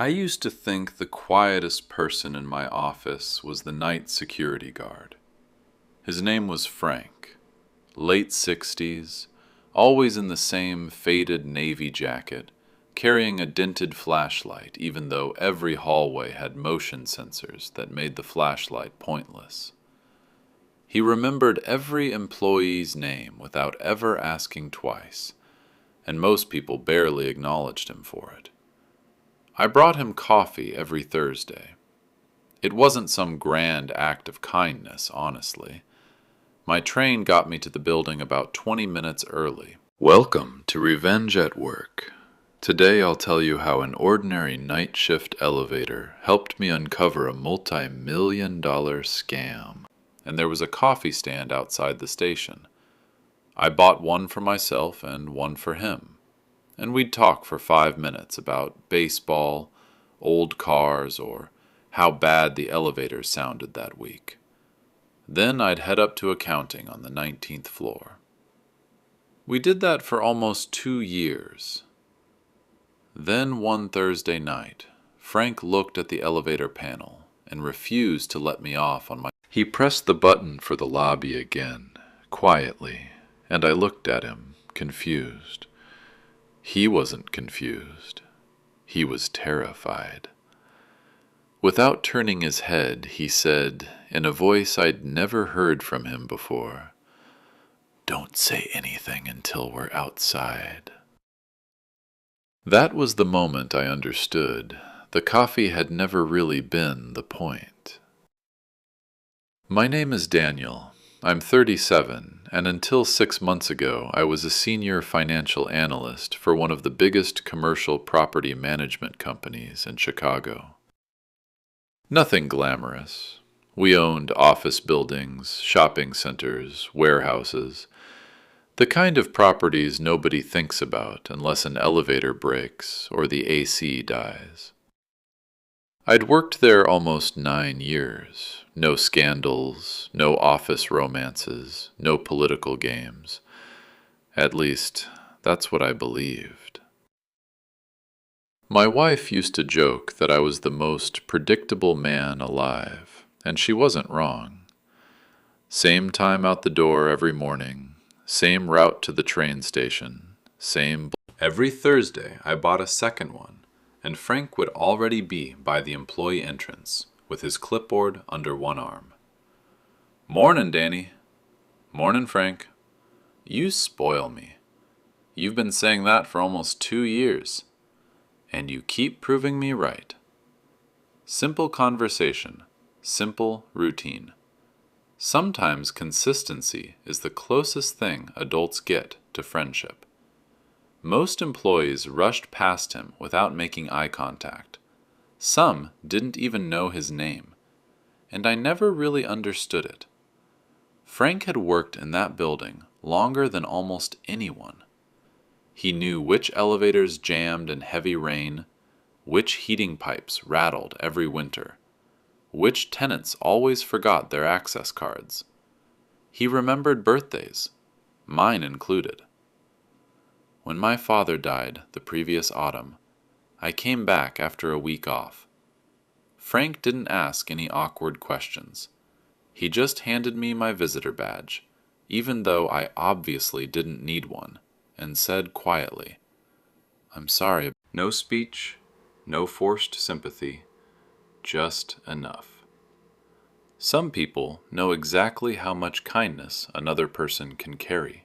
I used to think the quietest person in my office was the night security guard. His name was Frank, late 60s, always in the same faded navy jacket, carrying a dented flashlight even though every hallway had motion sensors that made the flashlight pointless. He remembered every employee's name without ever asking twice, and most people barely acknowledged him for it. I brought him coffee every Thursday. It wasn't some grand act of kindness, honestly. My train got me to the building about 20 minutes early. Welcome to Revenge at Work. Today I'll tell you how an ordinary night shift elevator helped me uncover a multi-million-dollar scam. And there was a coffee stand outside the station. I bought one for myself and one for him. And we'd talk for 5 minutes about baseball, old cars, or how bad the elevators sounded that week. Then I'd head up to accounting on the 19th floor. We did that for almost 2 years. Then one Thursday night, Frank looked at the elevator panel and refused to let me off on my... He pressed the button for the lobby again, quietly, and I looked at him, confused. He wasn't confused. He was terrified. Without turning his head, he said, in a voice I'd never heard from him before, "Don't say anything until we're outside." That was the moment I understood. The coffee had never really been the point. My name is Daniel. I'm 37, and until 6 months ago, I was a senior financial analyst for one of the biggest commercial property management companies in Chicago. Nothing glamorous. We owned office buildings, shopping centers, warehouses, the kind of properties nobody thinks about unless an elevator breaks or the AC dies. I'd worked there almost 9 years. No scandals, no office romances, no political games. At least, that's what I believed. My wife used to joke that I was the most predictable man alive, and she wasn't wrong. Same time out the door every morning, same route to the train station, same... Every Thursday, I bought a second one, and Frank would already be by the employee entrance, with his clipboard under one arm. "Mornin', Danny." "Mornin', Frank." "You spoil me. You've been saying that for almost 2 years. And you keep proving me right." Simple conversation, simple routine. Sometimes consistency is the closest thing adults get to friendship. Most employees rushed past him without making eye contact. Some didn't even know his name, and I never really understood it. Frank had worked in that building longer than almost anyone. He knew which elevators jammed in heavy rain, which heating pipes rattled every winter, which tenants always forgot their access cards. He remembered birthdays, mine included. When my father died the previous autumn, I came back after a week off. Frank didn't ask any awkward questions. He just handed me my visitor badge, even though I obviously didn't need one, and said quietly, "I'm sorry." No speech, no forced sympathy, just enough. Some people know exactly how much kindness another person can carry.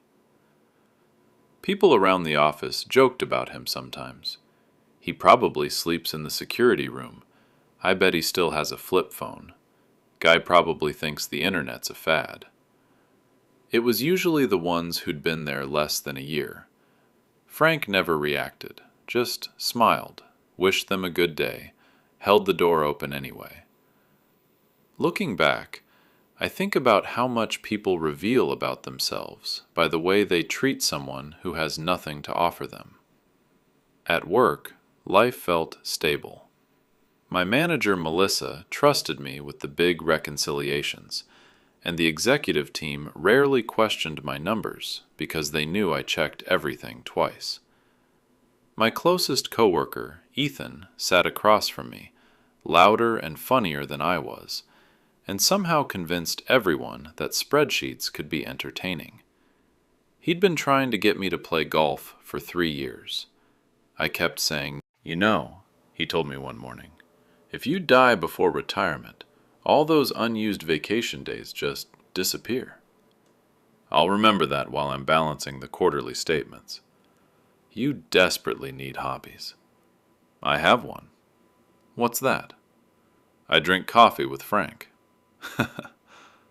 People around the office joked about him sometimes. He probably sleeps in the security room. I bet he still has a flip phone. Guy probably thinks the internet's a fad. It was usually the ones who'd been there less than a year. Frank never reacted, just smiled, wished them a good day, held the door open anyway. Looking back, I think about how much people reveal about themselves by the way they treat someone who has nothing to offer them. At work, life felt stable. My manager, Melissa, trusted me with the big reconciliations, and the executive team rarely questioned my numbers because they knew I checked everything twice. My closest coworker, Ethan, sat across from me, louder and funnier than I was, and somehow convinced everyone that spreadsheets could be entertaining. He'd been trying to get me to play golf for 3 years. I kept saying, "You know," he told me one morning, "if you die before retirement, all those unused vacation days just disappear." I'll remember that while I'm balancing the quarterly statements. You desperately need hobbies. I have one. What's that? I drink coffee with Frank.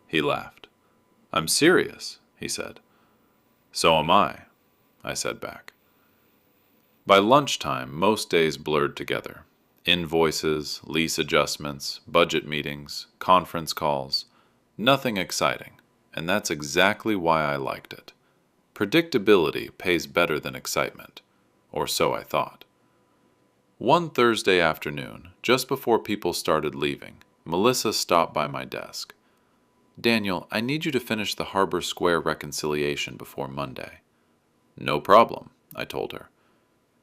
He laughed. I'm serious, he said. So am I said back. By lunchtime, most days blurred together. Invoices, lease adjustments, budget meetings, conference calls. Nothing exciting, and that's exactly why I liked it. Predictability pays better than excitement, or so I thought. One Thursday afternoon, just before people started leaving, Melissa stopped by my desk. "Daniel, I need you to finish the Harbor Square reconciliation before Monday." "No problem," I told her.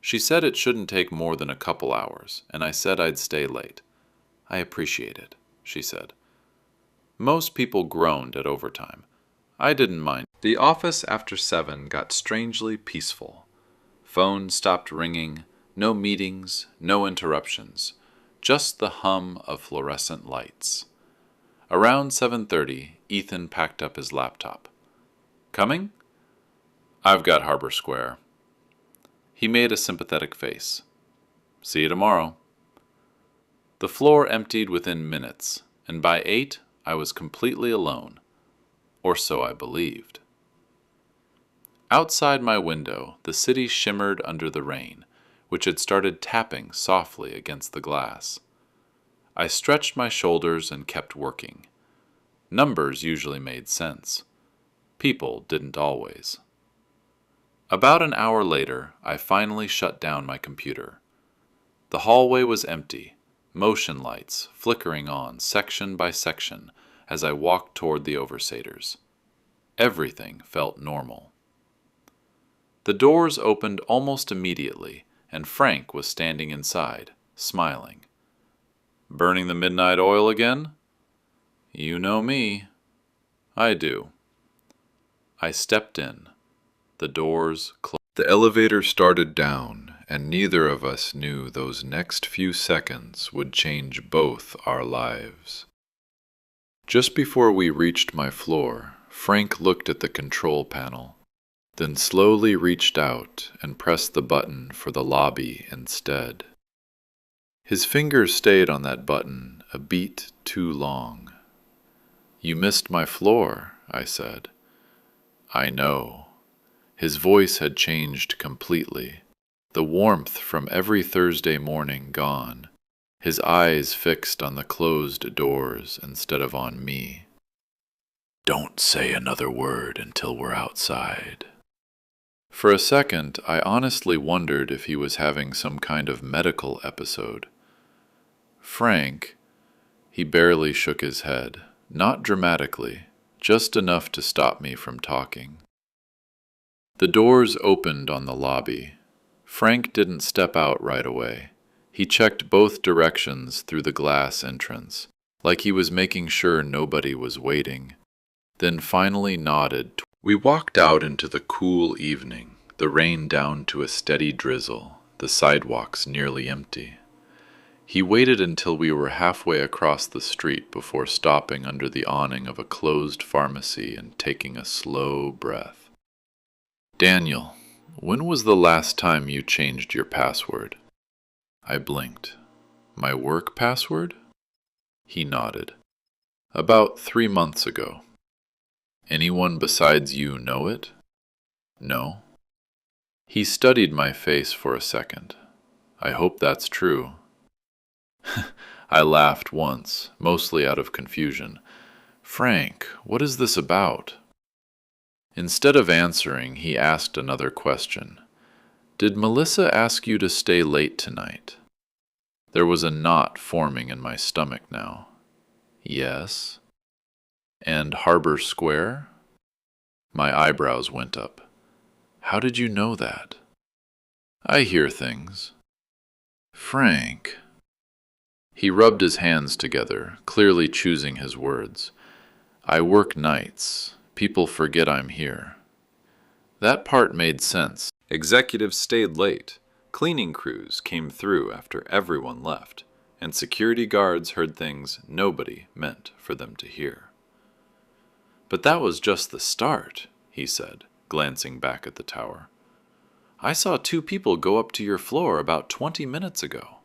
She said it shouldn't take more than a couple hours, and I said I'd stay late. "I appreciate it," she said. Most people groaned at overtime. I didn't mind. The office after 7 got strangely peaceful. Phone stopped ringing, no meetings, no interruptions, just the hum of fluorescent lights. Around 7:30, Ethan packed up his laptop. "Coming?" "I've got Harbor Square." He made a sympathetic face. "See you tomorrow." The floor emptied within minutes, and by 8, I was completely alone. Or so I believed. Outside my window, the city shimmered under the rain, which had started tapping softly against the glass. I stretched my shoulders and kept working. Numbers usually made sense. People didn't always. About an hour later, I finally shut down my computer. The hallway was empty, motion lights flickering on section by section as I walked toward the overseers. Everything felt normal. The doors opened almost immediately, and Frank was standing inside, smiling. "Burning the midnight oil again?" "You know me." "I do." I stepped in. The doors closed. The elevator started down, and neither of us knew those next few seconds would change both our lives. Just before we reached my floor, Frank looked at the control panel, then slowly reached out and pressed the button for the lobby instead. His fingers stayed on that button a beat too long. "You missed my floor," I said. "I know." His voice had changed completely, the warmth from every Thursday morning gone, his eyes fixed on the closed doors instead of on me. "Don't say another word until we're outside." For a second, I honestly wondered if he was having some kind of medical episode. "Frank," he barely shook his head, not dramatically, just enough to stop me from talking. The doors opened on the lobby. Frank didn't step out right away. He checked both directions through the glass entrance, like he was making sure nobody was waiting, then finally nodded. We walked out into the cool evening, the rain down to a steady drizzle, the sidewalks nearly empty. He waited until we were halfway across the street before stopping under the awning of a closed pharmacy and taking a slow breath. "Daniel, when was the last time you changed your password?" I blinked. "My work password?" He nodded. "About 3 months ago." "Anyone besides you know it?" "No." He studied my face for a second. "I hope that's true." I laughed once, mostly out of confusion. "Frank, what is this about?" Instead of answering, he asked another question. "Did Melissa ask you to stay late tonight?" There was a knot forming in my stomach now. "Yes." "And Harbor Square?" My eyebrows went up. "How did you know that?" I hear things. Frank. He rubbed his hands together, clearly choosing his words. I work nights. People forget I'm here. That part made sense. Executives stayed late. Cleaning crews came through after everyone left, and security guards heard things nobody meant for them to hear. But that was just the start, he said, glancing back at the tower. I saw 2 people go up to your floor about 20 minutes ago.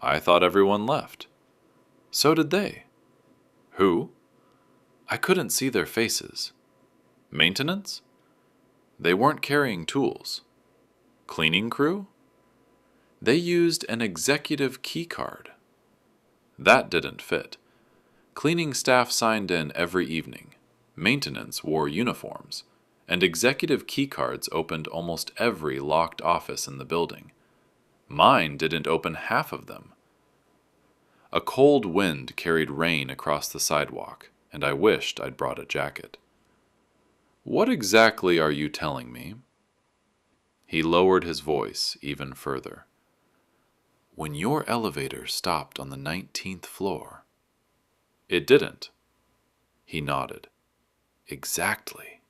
I thought everyone left. So did they. Who? I couldn't see their faces. Maintenance? They weren't carrying tools. Cleaning crew? They used an executive key card. That didn't fit. Cleaning staff signed in every evening. Maintenance wore uniforms. And executive key cards opened almost every locked office in the building. Mine didn't open half of them. A cold wind carried rain across the sidewalk, and I wished I'd brought a jacket. What exactly are you telling me? He lowered his voice even further. When your elevator stopped on the 19th floor. It didn't. He nodded. Exactly.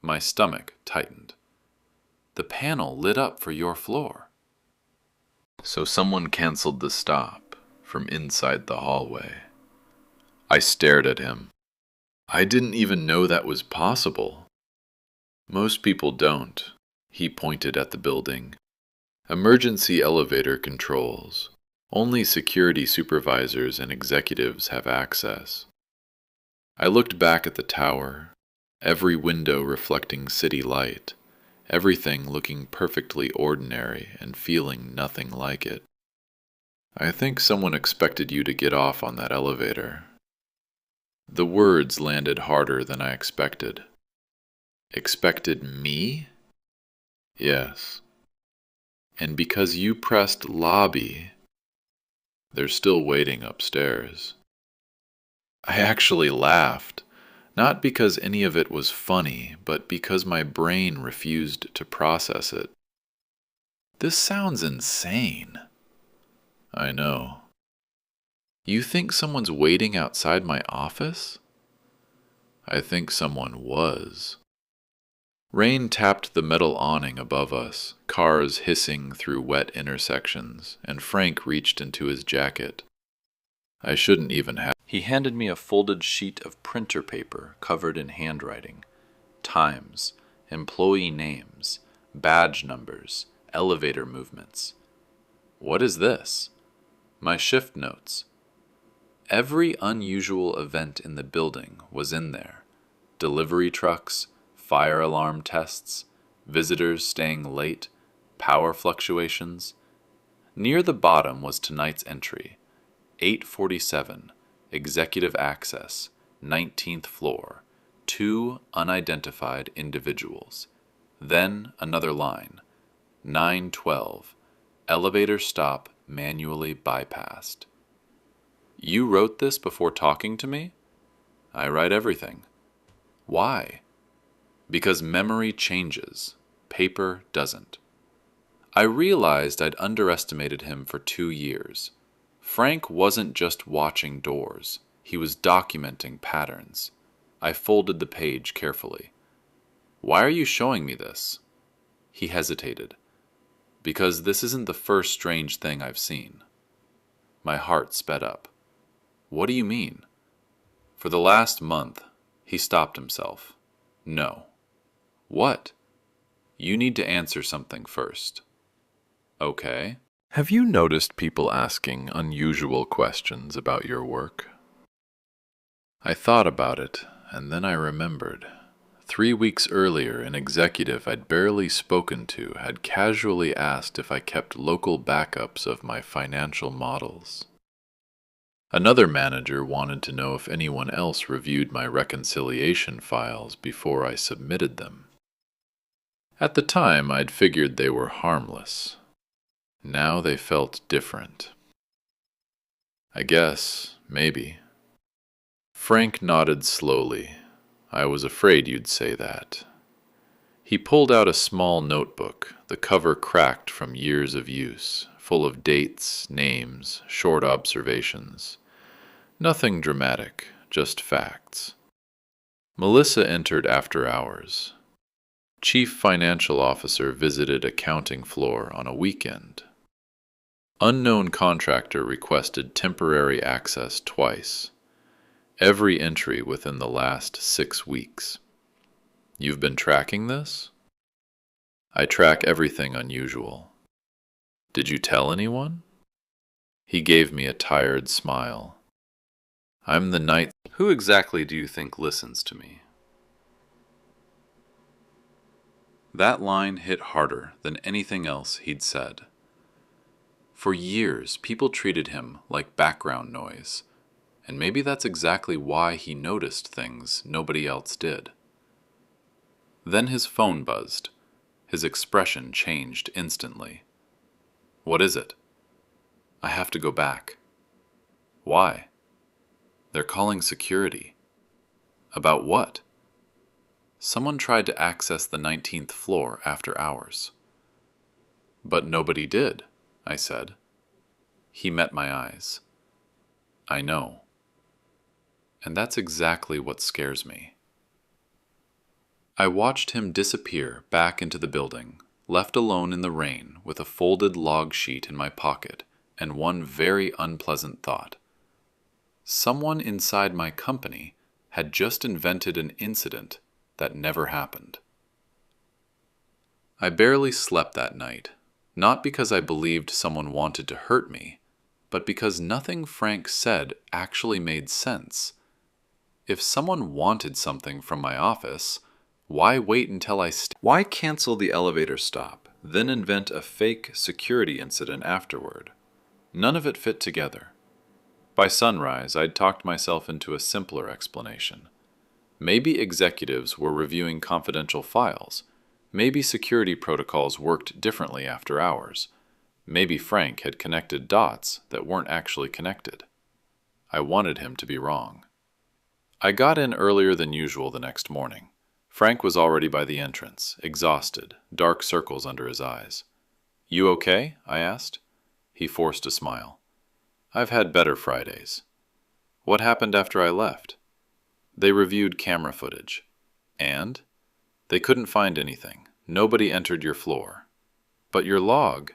My stomach tightened. The panel lit up for your floor. So someone canceled the stop from inside the hallway. I stared at him. I didn't even know that was possible. Most people don't. He pointed at the building. Emergency elevator controls. Only security supervisors and executives have access. I looked back at the tower, every window reflecting city light, everything looking perfectly ordinary and feeling nothing like it. I think someone expected you to get off on that elevator. The words landed harder than I expected. Expected me? Yes. And because you pressed lobby, they're still waiting upstairs. I actually laughed, not because any of it was funny, but because my brain refused to process it. This sounds insane. I know. You think someone's waiting outside my office? I think someone was. Rain tapped the metal awning above us, cars hissing through wet intersections, and Frank reached into his jacket. I shouldn't even have. He handed me a folded sheet of printer paper covered in handwriting. Times, employee names, badge numbers, elevator movements. What is this? My shift notes. Every unusual event in the building was in there. Delivery trucks, fire alarm tests, visitors staying late, power fluctuations. Near the bottom was tonight's entry, 8:47, executive access, 19th floor, 2 unidentified individuals. Then another line, 9:12, elevator stop manually bypassed. You wrote this before talking to me? I write everything. Why? Because memory changes. Paper doesn't. I realized I'd underestimated him for 2 years. Frank wasn't just watching doors. He was documenting patterns. I folded the page carefully. Why are you showing me this? He hesitated. Because this isn't the first strange thing I've seen. My heart sped up. What do you mean? For the last month, he stopped himself. No. What? You need to answer something first. Okay. Have you noticed people asking unusual questions about your work? I thought about it, and then I remembered. 3 weeks earlier, an executive I'd barely spoken to had casually asked if I kept local backups of my financial models. Another manager wanted to know if anyone else reviewed my reconciliation files before I submitted them. At the time, I'd figured they were harmless. Now they felt different. I guess, maybe. Frank nodded slowly. I was afraid you'd say that. He pulled out a small notebook, the cover cracked from years of use, full of dates, names, short observations. Nothing dramatic, just facts. Melissa entered after hours. Chief Financial Officer visited accounting floor on a weekend. Unknown contractor requested temporary access twice. Every entry within the last 6 weeks. You've been tracking this? I track everything unusual. Did you tell anyone? He gave me a tired smile. I'm the night. Who exactly do you think listens to me? That line hit harder than anything else he'd said. For years, people treated him like background noise, and maybe that's exactly why he noticed things nobody else did. Then his phone buzzed. His expression changed instantly. What is it? I have to go back. Why? They're calling security. About what? Someone tried to access the 19th floor after hours. But nobody did, I said. He met my eyes. I know. And that's exactly what scares me. I watched him disappear back into the building, left alone in the rain with a folded log sheet in my pocket and one very unpleasant thought. Someone inside my company had just invented an incident that never happened. I barely slept that night, not because I believed someone wanted to hurt me, but because nothing Frank said actually made sense. If someone wanted something from my office, why wait until why cancel the elevator stop, then invent a fake security incident afterward? None of it fit together. By sunrise, I'd talked myself into a simpler explanation. Maybe executives were reviewing confidential files. Maybe security protocols worked differently after hours. Maybe Frank had connected dots that weren't actually connected. I wanted him to be wrong. I got in earlier than usual the next morning. Frank was already by the entrance, exhausted, dark circles under his eyes. You okay? I asked. He forced a smile. I've had better Fridays. What happened after I left? They reviewed camera footage. And? They couldn't find anything. Nobody entered your floor. But your log?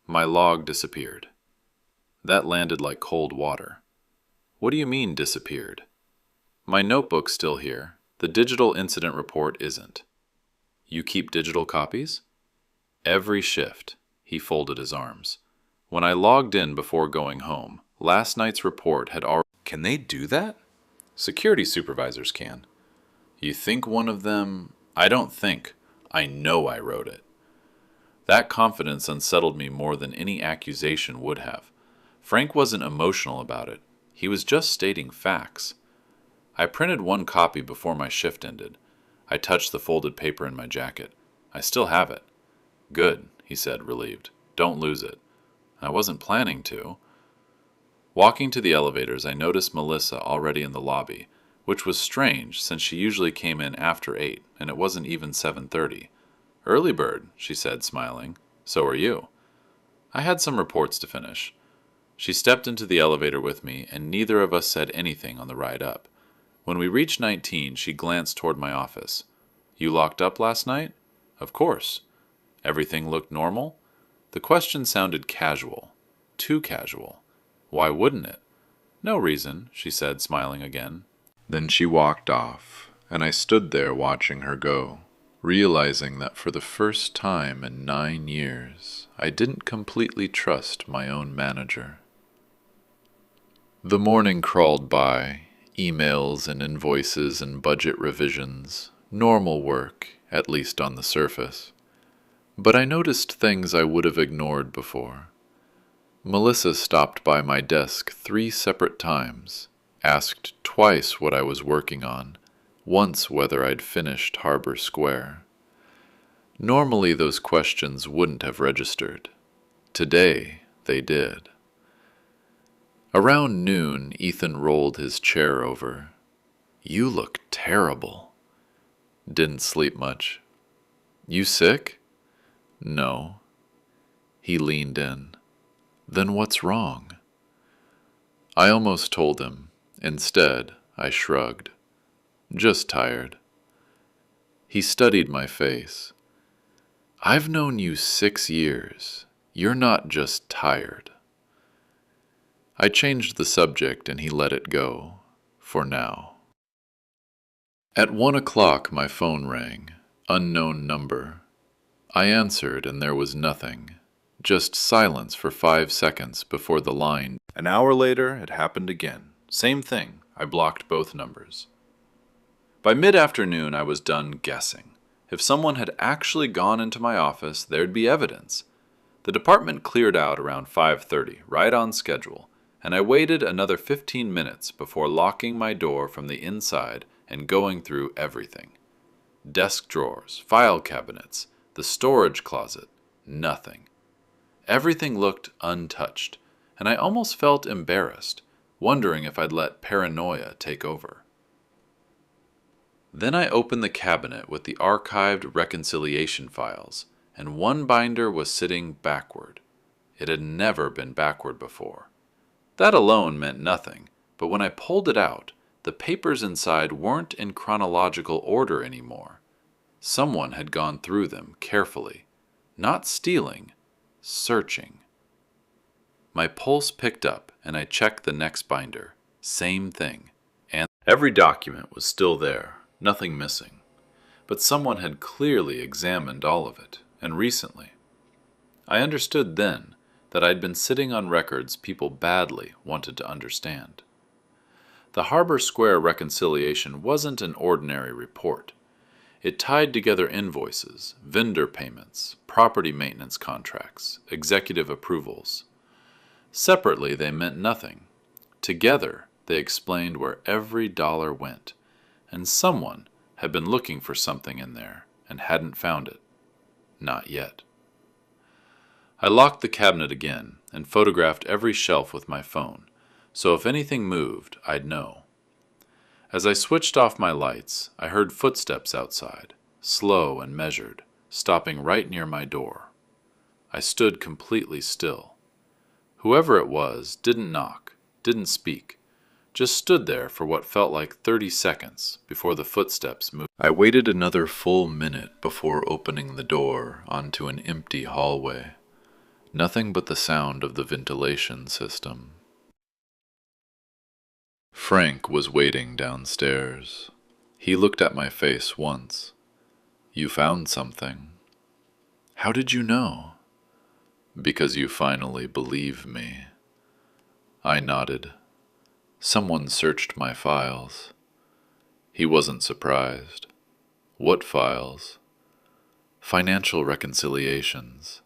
My log disappeared. That landed like cold water. What do you mean disappeared? My notebook's still here. The digital incident report isn't. You keep digital copies? Every shift. He folded his arms. When I logged in before going home, last night's report had already... Can they do that? Security supervisors can. You think one of them... I don't think. I know I wrote it. That confidence unsettled me more than any accusation would have. Frank wasn't emotional about it. He was just stating facts. I printed one copy before my shift ended. I touched the folded paper in my jacket. I still have it. Good, he said, relieved. Don't lose it. I wasn't planning to. Walking to the elevators, I noticed Melissa already in the lobby, which was strange since she usually came in after 8, and it wasn't even 7:30. Early bird, she said, smiling. So are you. I had some reports to finish. She stepped into the elevator with me, and neither of us said anything on the ride up. When we reached 19, she glanced toward my office. You locked up last night? Of course. Everything looked normal? The question sounded casual. Too casual. Why wouldn't it? No reason, she said, smiling again. Then she walked off, and I stood there watching her go, realizing that for the first time in 9 years, I didn't completely trust my own manager. The morning crawled by, emails and invoices and budget revisions, normal work, at least on the surface. But I noticed things I would have ignored before. Melissa stopped by my desk 3 separate times, asked twice what I was working on, once whether I'd finished Harbor Square. Normally those questions wouldn't have registered. Today they did. Around noon, Ethan rolled his chair over. You look terrible. Didn't sleep much. You sick? No. He leaned in. Then what's wrong? I almost told him. Instead, I shrugged. Just tired. He studied my face. I've known you 6 years. You're not just tired. I changed the subject and he let it go, for now. At 1 o'clock my phone rang. Unknown number. I answered and there was nothing. Just silence for 5 seconds before the line. An hour later, it happened again. Same thing. I blocked both numbers. By mid-afternoon, I was done guessing. If someone had actually gone into my office, there'd be evidence. The department cleared out around 5:30, right on schedule, and I waited another 15 minutes before locking my door from the inside and going through everything. Desk drawers, file cabinets, the storage closet, nothing. Everything looked untouched, and I almost felt embarrassed, wondering if I'd let paranoia take over. Then I opened the cabinet with the archived reconciliation files, and one binder was sitting backward. It had never been backward before. That alone meant nothing, but when I pulled it out, the papers inside weren't in chronological order anymore. Someone had gone through them carefully, not stealing, searching. My pulse picked up, and I checked the next binder. Same thing. And every document was still there, nothing missing. But someone had clearly examined all of it, and recently. I understood then that I'd been sitting on records people badly wanted to understand. The Harbor Square reconciliation wasn't an ordinary report. It tied together invoices, vendor payments, property maintenance contracts, executive approvals. Separately, they meant nothing. Together, they explained where every dollar went, and someone had been looking for something in there and hadn't found it. Not yet. I locked the cabinet again and photographed every shelf with my phone, so if anything moved, I'd know. As I switched off my lights, I heard footsteps outside, slow and measured, stopping right near my door. I stood completely still. Whoever it was didn't knock, didn't speak, just stood there for what felt like 30 seconds before the footsteps moved. I waited another full minute before opening the door onto an empty hallway. Nothing but the sound of the ventilation system. Frank was waiting downstairs. He looked at my face once. You found something. How did you know? Because you finally believe me. I nodded. Someone searched my files. He wasn't surprised. What files? Financial reconciliations.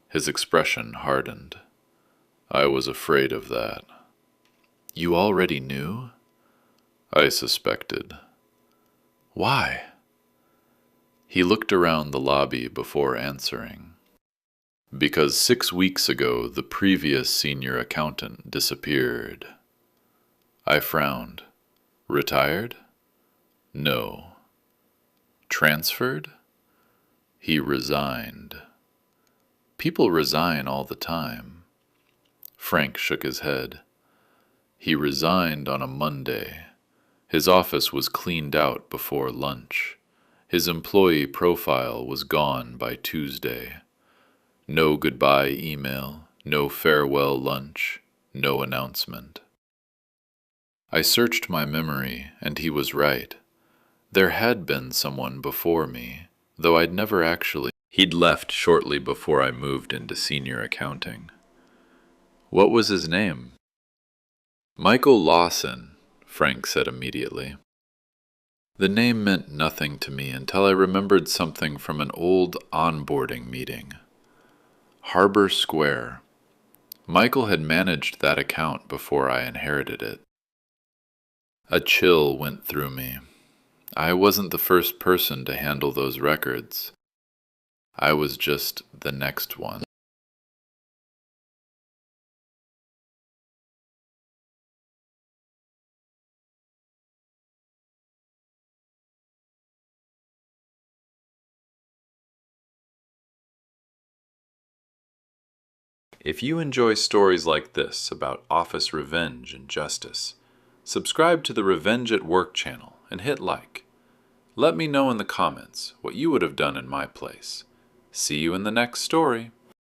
His expression hardened. I was afraid of that. You already knew? I suspected. Why? He looked around the lobby before answering. Because 6 weeks ago the previous senior accountant disappeared. I frowned. Retired? No. Transferred? He resigned. People resign all the time. Frank shook his head. He resigned on a Monday. His office was cleaned out before lunch. His employee profile was gone by Tuesday. No goodbye email, no farewell lunch, no announcement. I searched my memory, and he was right. There had been someone before me, though I'd never actually. He'd left shortly before I moved into senior accounting. What was his name? Michael Lawson, Frank said immediately. The name meant nothing to me until I remembered something from an old onboarding meeting. Harbor Square. Michael had managed that account before I inherited it. A chill went through me. I wasn't the first person to handle those records. I was just the next one. If you enjoy stories like this about office revenge and justice, subscribe to the Revenge at Work channel and hit like. Let me know in the comments what you would have done in my place. See you in the next story.